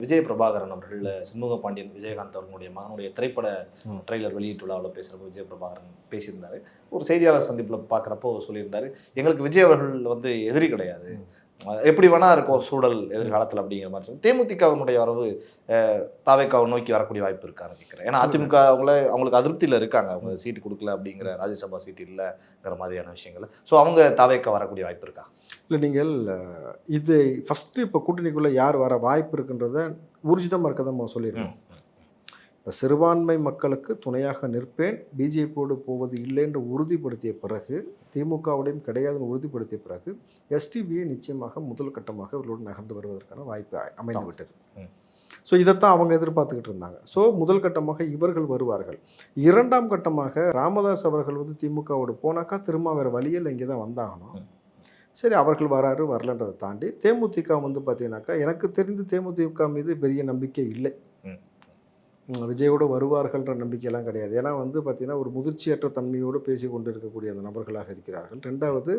விஜய பிரபாகரன் அவர்கள் சண்முக பாண்டியன் விஜயகாந்த் அவர்களுடைய மகனுடைய திரைப்பட ட்ரெய்லர் வெளியீட்டு விழாவில் பேசுகிறப்போ விஜய பிரபாகரன் பேசியிருந்தாரு. ஒரு செய்தியாளர் சந்திப்பில் பார்க்குறப்போ சொல்லியிருந்தாரு, எங்களுக்கு விஜய் அவர்கள் வந்து எதிரி கிடையாது, எப்படி வேணா இருக்கும் சூழல் எதிர்காலத்தில் அப்படிங்கிற மாதிரி சொல்லி தேமுதிகவினுடைய வரவு தாவேக்காவை நோக்கி வரக்கூடிய வாய்ப்பு இருக்கான்னு கேட்குறேன். ஏன்னா அதிமுக அவங்களுக்கு அதிருப்தியில் இருக்காங்க, அவங்க சீட்டு கொடுக்கல அப்படிங்கிற ராஜ்யசபா சீட்டு இல்லைங்கிற மாதிரியான விஷயங்கள். ஸோ அவங்க தாவேக்கா வரக்கூடிய வாய்ப்பு இருக்கா? இல்லை, நீங்கள் இது ஃபஸ்ட்டு இப்போ கூட்டணிக்குள்ளே யார் வர வாய்ப்பு இருக்குன்றத ஊர்ஜிதமாக இருக்கதான் நம்ம சொல்லியிருக்கோம். இப்போ சிறுபான்மை மக்களுக்கு துணையாக நிற்பேன், பிஜேபியோடு போவது இல்லை என்று உறுதிப்படுத்திய பிறகு, திமுகவுடையும் கிடையாதுன்னு உறுதிப்படுத்திய பிறகு எஸ்டிபிஐ நிச்சயமாக முதல் கட்டமாக இவர்களோடு நகர்ந்து வருவதற்கான வாய்ப்பு அமைந்து விட்டது. ஸோ இதைத்தான் அவங்க எதிர்பார்த்துக்கிட்டு இருந்தாங்க. ஸோ முதல் கட்டமாக இவர்கள் வருவார்கள். இரண்டாம் கட்டமாக ராமதாஸ் அவர்கள் வந்து திமுகவோடு போனாக்கா திரும்ப வேறு வழியில் இங்கே தான் வந்தாகணும். சரி, அவர்கள் வராரு வரலன்றதை தாண்டி தேமுதிக வந்து பார்த்தீங்கன்னாக்கா எனக்கு தெரிந்து தேமுதிக மீது பெரிய நம்பிக்கை இல்லை. விஜயோடு வருவார்கள்ன்ற நம்பிக்கையெல்லாம் கிடையாது. ஏன்னா வந்து பார்த்திங்கன்னா ஒரு முதிர்ச்சியற்ற தன்மையோடு பேசி கொண்டு இருக்கக்கூடிய அந்த நபர்களாக இருக்கிறார்கள். ரெண்டாவது,